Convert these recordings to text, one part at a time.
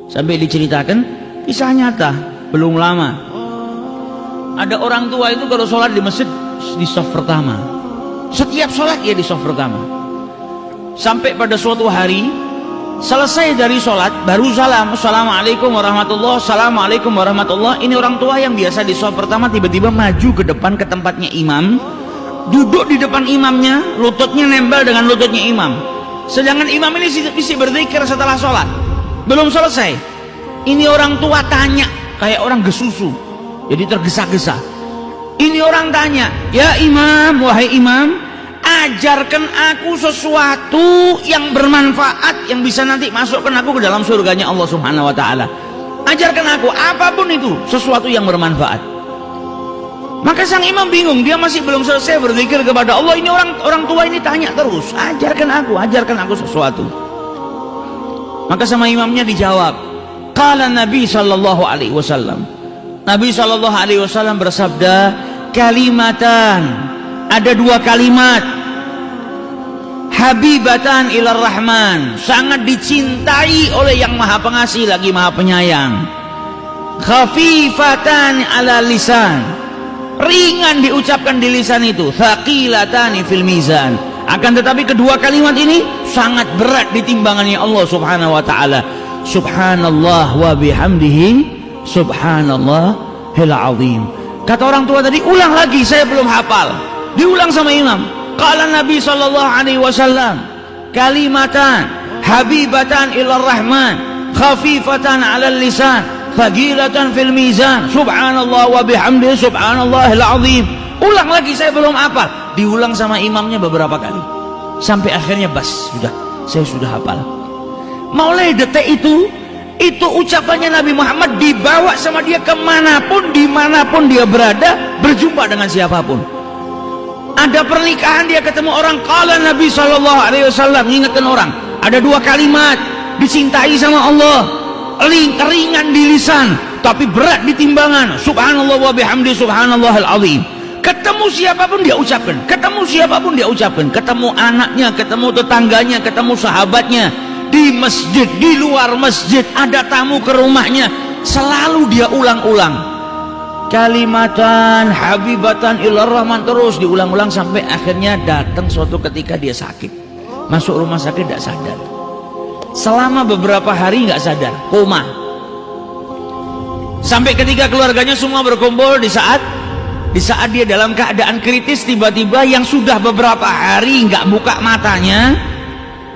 Sampai diceritakan kisah nyata belum lama, ada orang tua itu kalau sholat di masjid di shaf pertama, setiap sholat ya di shaf pertama. Sampai pada suatu hari selesai dari sholat baru salam, assalamualaikum warahmatullah, assalamualaikum warahmatullah. Ini orang tua yang biasa di shaf pertama tiba-tiba maju ke depan ke tempatnya imam, duduk di depan imamnya, lututnya nempel dengan lututnya imam. Sedangkan imam ini isi berzikir setelah sholat, belum selesai. Ini orang tua tanya kayak orang gesusu, jadi tergesa-gesa. Ini orang tanya, ya imam, wahai imam, ajarkan aku sesuatu yang bermanfaat, yang bisa nanti masukkan aku ke dalam surganya Allah Subhanahu wa ta'ala. Ajarkan aku apapun itu, sesuatu yang bermanfaat. Maka sang imam bingung, dia masih belum selesai berzikir kepada Allah. Ini orang tua ini tanya terus, ajarkan aku sesuatu. Maka sama imamnya dijawab, qala Nabi sallallahu alaihi wasallam. Nabi sallallahu alaihi wasallam bersabda, kalimatan, ada dua kalimat, habibatan ilar rahman, sangat dicintai oleh yang maha pengasih lagi maha penyayang. Khafifatan ala lisan, ringan diucapkan di lisan itu. Thaqilatani fil mizan, akan tetapi kedua kalimat ini sangat berat di timbangannya Allah Subhanahu wa ta'ala. Subhanallah wa bihamdihi, subhanallahil azim. Kata orang tua tadi, ulang lagi, saya belum hafal. Diulang sama imam. Qala Nabi sallallahu alaihi wasallam, kalimatan habibatan ilar rahman, khafifatan 'alal lisan, thaqilatan fil mizan, subhanallah wa bihamdihi, subhanallahil azim. Ulang lagi, saya belum hafal. Diulang sama imamnya beberapa kali sampai akhirnya bas, sudah, saya sudah hafal. Mulai detik itu ucapannya Nabi Muhammad dibawa sama dia kemanapun, dimanapun dia berada, berjumpa dengan siapapun. Ada pernikahan dia ketemu orang, qala Nabi sallallahu alaihi wasallam, ingatkan orang. Ada dua kalimat dicintai sama Allah, ringan di lisan tapi berat di timbangan. Subhanallah wa bihamdi, subhanallahil azim. Ketemu siapapun dia ucapkan, ketemu siapapun dia ucapkan, ketemu anaknya, ketemu tetangganya, ketemu sahabatnya, di masjid, di luar masjid, ada tamu ke rumahnya, selalu dia ulang-ulang kalimatan habibatan ilar rahman, terus diulang-ulang sampai akhirnya datang suatu ketika dia sakit, masuk rumah sakit tidak sadar, selama beberapa hari nggak sadar, koma. Sampai ketika keluarganya semua berkumpul, di saat dia dalam keadaan kritis, tiba-tiba yang sudah beberapa hari nggak buka matanya,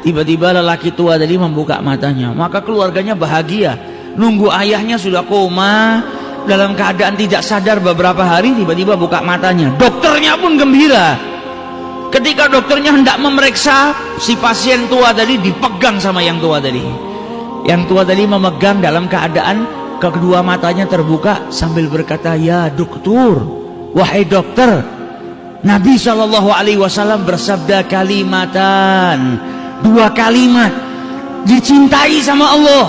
tiba-tiba lelaki tua tadi membuka matanya. Maka keluarganya bahagia, nunggu ayahnya sudah koma dalam keadaan tidak sadar beberapa hari, tiba-tiba buka matanya. Dokternya pun gembira. Ketika dokternya hendak memeriksa si pasien tua tadi, dipegang sama yang tua tadi. Yang tua tadi memegang dalam keadaan kedua matanya terbuka sambil berkata, ya dokter, wahai dokter, Nabi Shallallahu alaihi wasallam bersabda kalimatan, dua kalimat dicintai sama Allah,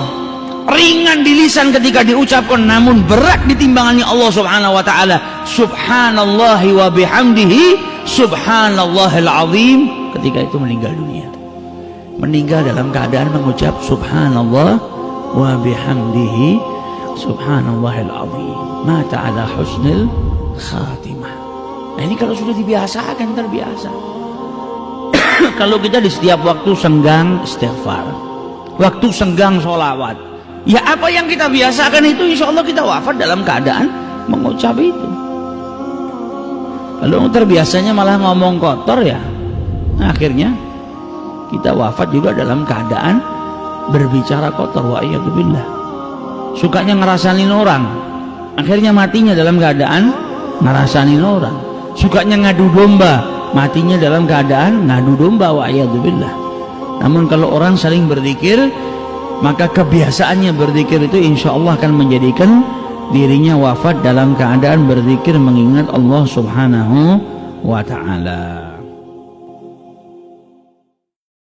ringan di lisan ketika diucapkan, namun berat di timbangannya Allah Subhanahu wa ta'ala. Subhanallahi wa bihamdihi, subhanallahil azim. Ketika itu meninggal dunia, meninggal dalam keadaan mengucap subhanallah wa bihamdihi, subhanallahil azim. Mata ala husnil khatimah. Nah ini kalau sudah dibiasakan, terbiasa. Kalau kita di setiap waktu senggang istighfar, waktu senggang sholawat, ya apa yang kita biasakan itu, insya Allah kita wafat dalam keadaan mengucap itu. Kalau terbiasanya malah ngomong kotor, ya akhirnya kita wafat juga dalam keadaan berbicara kotor. Wa'iyadzubillah. Sukanya ngerasanin orang, akhirnya matinya dalam keadaan ngerasanin orang. Sukanya ngadu domba, matinya dalam keadaan ngadu domba. Wa'iyadzubillah. Namun kalau orang saling berzikir, maka kebiasaannya berzikir itu insya Allah akan menjadikan dirinya wafat dalam keadaan berzikir mengingat Allah Subhanahu wa ta'ala.